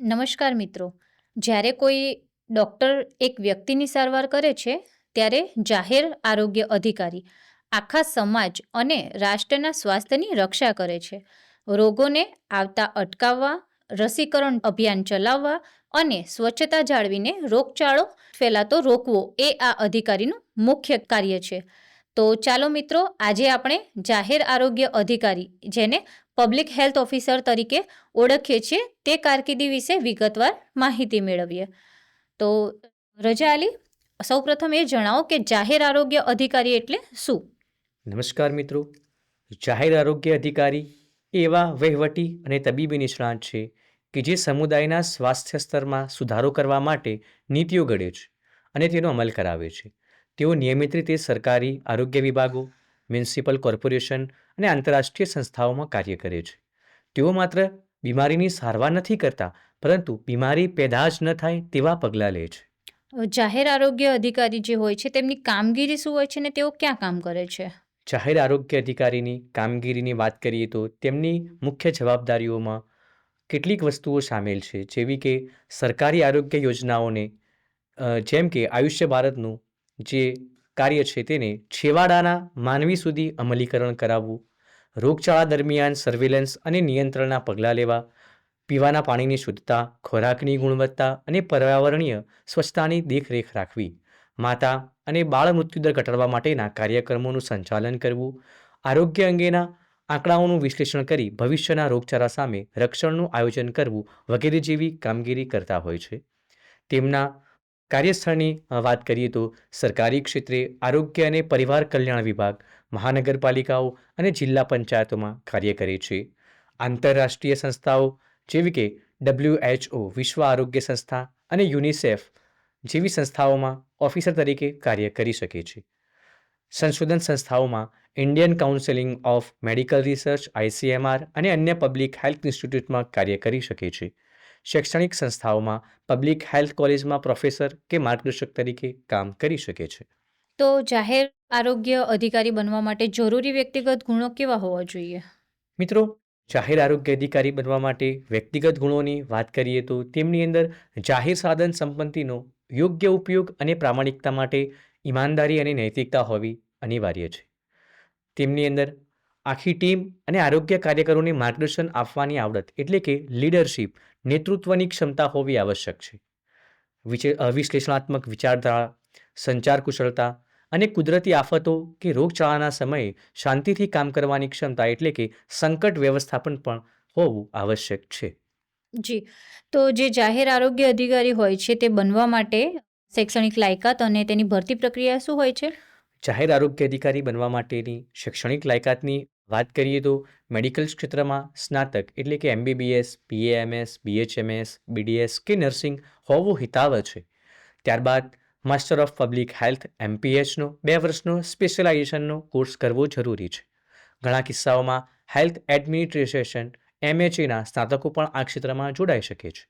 નમસ્કાર મિત્રો. જ્યારે કોઈ ડૉક્ટર એક વ્યક્તિની સારવાર કરે છે ત્યારે જાહેર આરોગ્ય અધિકારી આખા સમાજ અને રાષ્ટ્રના સ્વાસ્થ્યની રક્ષા કરે છે. રોગોને આવતા અટકાવવા, રસીકરણ અભિયાન ચલાવવા અને સ્વચ્છતા જાળવીને રોગચાળો ફેલાતો રોકવો એ આ અધિકારીનું મુખ્ય કાર્ય છે. તો ચાલો મિત્રો, આજે આપણે જાહેર આરોગ્ય અધિકારી, જેને પબ્લિક હેલ્થ ઓફિસર તરીકે ઓળખીએ છીએ, તે કારકિર્દી વિશે વિગતવાર માહિતી મેળવીએ. તો રજા અલી, સૌપ્રથમ એ જણાવો કે જાહેર આરોગ્ય અધિકારી એટલે શું? નમસ્કાર મિત્રો. જાહેર આરોગ્ય અધિકારી એ એવા વહીવટી અને તબીબી નિષ્ણાત છે કે જે સમુદાયના સ્વાસ્થ્ય સ્તરમાં સુધારો કરવા માટે નીતિઓ ઘડે છે અને તેનો અમલ કરાવે છે. તેઓ નિયમિત રીતે સરકારી આરોગ્ય વિભાગો, મ્યુનિસિપલ કોર્પોરેશન અને આંતરરાષ્ટ્રીય સંસ્થાઓમાં કાર્ય કરે છે. તેઓ માત્ર બીમારીની સારવાર નથી કરતા, પરંતુ બીમારી પેદા જ ન થાય તેવા પગલાં લે છે. જાહેર આરોગ્ય અધિકારી જે હોય છે તેમની કામગીરી શું હોય છે ને તેઓ ક્યાં કામ કરે છે? જાહેર આરોગ્ય અધિકારીની કામગીરીની વાત કરીએ તો તેમની મુખ્ય જવાબદારીઓમાં કેટલીક વસ્તુઓ સામેલ છે, જેવી કે સરકારી આરોગ્ય યોજનાઓને જેમ કે આયુષ્ય ભારતનું જે કાર્ય છે તેને છેવાડાના માનવી સુધી અમલીકરણ કરાવવું, રોગચાળા દરમિયાન સર્વેલન્સ અને નિયંત્રણના પગલાં લેવા, પીવાના પાણીની શુદ્ધતા, ખોરાકની ગુણવત્તા અને પર્યાવરણીય સ્વચ્છતાની દેખરેખ રાખવી, માતા અને બાળ મૃત્યુદર ઘટાડવા માટેના કાર્યક્રમોનું સંચાલન કરવું, આરોગ્ય અંગેના આંકડાઓનું વિશ્લેષણ કરી ભવિષ્યના રોગચાળા સામે રક્ષણનું આયોજન કરવું વગેરે જેવી કામગીરી કરતા હોય છે. તેમના કાર્યસ્થળની વાત કરીએ તો સરકારી ક્ષેત્રે આરોગ્ય અને પરિવાર કલ્યાણ વિભાગ, મહાનગરપાલિકાઓ અને જિલ્લા પંચાયતોમાં કાર્ય કરે છે. આંતરરાષ્ટ્રીય સંસ્થાઓ જેવી કે WHO, વિશ્વ આરોગ્ય સંસ્થા અને યુનિસેફ જેવી સંસ્થાઓમાં ઓફિસર તરીકે કાર્ય કરી શકે છે. સંશોધન સંસ્થાઓમાં Indian counselling of medical research ICMR અને અન્ય પબ્લિક હેલ્થ ઇન્સ્ટિટ્યૂટમાં કાર્ય કરી શકે છે. શૈક્ષણિક સંસ્થાઓમાં પબ્લિક હેલ્થ કોલેજમાં પ્રોફેસર કે માર્ગદર્શક તરીકે કામ કરી શકે છે. તો જાહેર આરોગ્ય અધિકારી બનવા માટે જરૂરી વ્યક્તિગત ગુણો કેવા હોવા જોઈએ? મિત્રો, જાહેર આરોગ્ય અધિકારી બનવા માટે વ્યક્તિગત ગુણોની વાત કરીએ તો તેમની અંદર જાહેર સાધન સંપત્તિનો યોગ્ય ઉપયોગ અને પ્રામાણિકતા માટે ઈમાનદારી અને નૈતિકતા હોવી અનિવાર્ય છે. તેમની અંદર આખી ટીમ અને આરોગ્ય કાર્યકરોને માર્ગદર્શન આપવાની આવડત એટલે કે લીડરશિપ, નેતૃત્વની ક્ષમતા હોવી આવશ્યક છે. વિશ્લેષણાત્મક વિચારધારા, સંચાર કુશળતા અને કુદરતી આફતો કે રોગચાળાના સમયે શાંતિથી કામ કરવાની ક્ષમતા એટલે કે સંકટ વ્યવસ્થાપન પણ હોવું આવશ્યક છે. જી, તો જે જાહેર આરોગ્ય અધિકારી હોય છે તે બનવા માટે શૈક્ષણિક લાયકાત અને તેની ભરતી પ્રક્રિયા શું હોય છે? જાહેર આરોગ્ય અધિકારી બનવા માટેની શૈક્ષણિક લાયકાતની વાત કરીએ તો મેડિકલ ક્ષેત્રમાં સ્નાતક એટલે કે MBBS, PAMS, BHMS, BDS કે નર્સિંગ હોવું હિતાવહ છે. ત્યારબાદ માસ્ટર ઓફ પબ્લિક હેલ્થ MPHનો 2 વર્ષનો સ્પેશિયલાઇઝેશનનો કોર્સ કરવો જરૂરી છે. ઘણા કિસ્સાઓમાં હેલ્થ એડમિનિસ્ટ્રેશન MHAના સ્નાતકો પણ આ ક્ષેત્રમાં જોડાઈ શકે છે.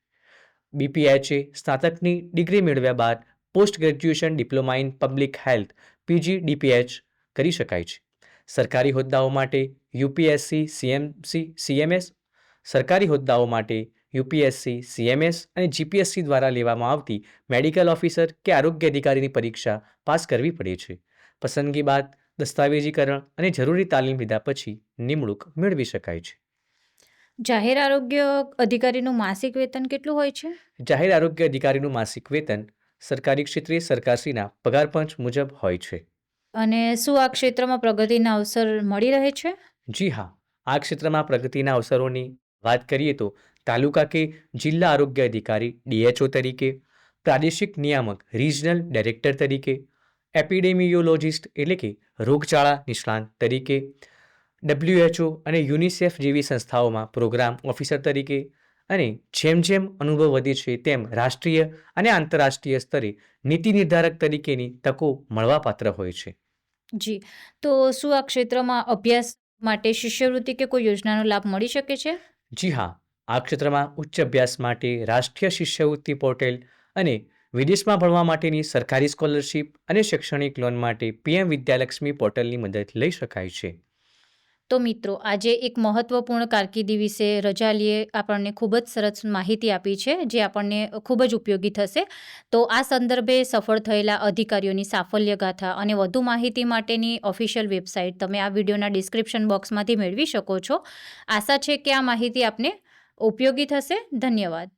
BPHA સ્નાતકની ડિગ્રી મેળવ્યા બાદ post graduation diploma in public health PGDPH કરી શકાય છે. સરકારી હોદ્દાઓ માટે UPSC, CMS, સરકારી હોદ્દાઓ માટે UPSC, CMS અને GPSC દ્વારા લેવામાં આવતી મેડિકલ ઓફિસર કે આરોગ્ય અધિકારીની પરીક્ષા પાસ કરવી પડે છે. પસંદગી બાદ દસ્તાવેજીકરણ અને જરૂરી તાલીમ લીધા પછી નિમણૂક મેળવી શકાય છે. જાહેર આરોગ્ય અધિકારીનું માસિક વેતન કેટલું હોય છે? જાહેર આરોગ્ય અધિકારીનું માસિક વેતન સરકારી ક્ષેત્રે સરકારશ્રીના પગાર પંચ મુજબ હોય છે. અને શું આ ક્ષેત્રમાં પ્રગતિના અવસર મળી રહે છે? જી હા, આ ક્ષેત્રમાં પ્રગતિના અવસરોની વાત કરીએ તો તાલુકા કે જિલ્લા આરોગ્ય અધિકારી DHO તરીકે, પ્રાદેશિક નિયામક રિજનલ ડાયરેક્ટર તરીકે, એપિડેમિયોલોજિસ્ટ એટલે કે રોગચાળા નિષ્ણાત તરીકે, WHO અને યુનિસેફ જેવી સંસ્થાઓમાં પ્રોગ્રામ ઓફિસર તરીકે અને જેમ જેમ અનુભવ વધે છે તેમ રાષ્ટ્રીય અને આંતરરાષ્ટ્રીય સ્તરે નીતિ નિર્ધારક તરીકેની તકો મળવાપાત્ર હોય છે. જી, તો શું આ ક્ષેત્રમાં અભ્યાસ માટે શિષ્યવૃત્તિ કે કોઈ યોજનાનો લાભ મળી શકે છે? જી હા, આ ક્ષેત્રમાં ઉચ્ચ અભ્યાસ માટે રાષ્ટ્રીય શિષ્યવૃત્તિ પોર્ટલ અને વિદેશમાં ભણવા માટેની સરકારી સ્કોલરશિપ અને શૈક્ષણિક લોન માટે PM વિદ્યાલક્ષ્મી પોર્ટલની મદદ લઈ શકાય છે. તો મિત્રો, આજે એક મહત્વપૂર્ણ કારકિર્દી વિશે રજાલીએ આપણને ખૂબ જ સરસ માહિતી આપી છે, જે આપણને ખૂબ જ ઉપયોગી થશે. તો આ સંદર્ભે સફળ થયેલા અધિકારીઓની સાફલ્ય ગાથા અને વધુ માહિતી માટેની ઓફિશિયલ વેબસાઇટ તમે આ વિડીયોના ડિસ્ક્રિપ્શન બોક્સમાંથી મેળવી શકો છો. આશા છે કે આ માહિતી આપને ઉપયોગી થશે. ધન્યવાદ.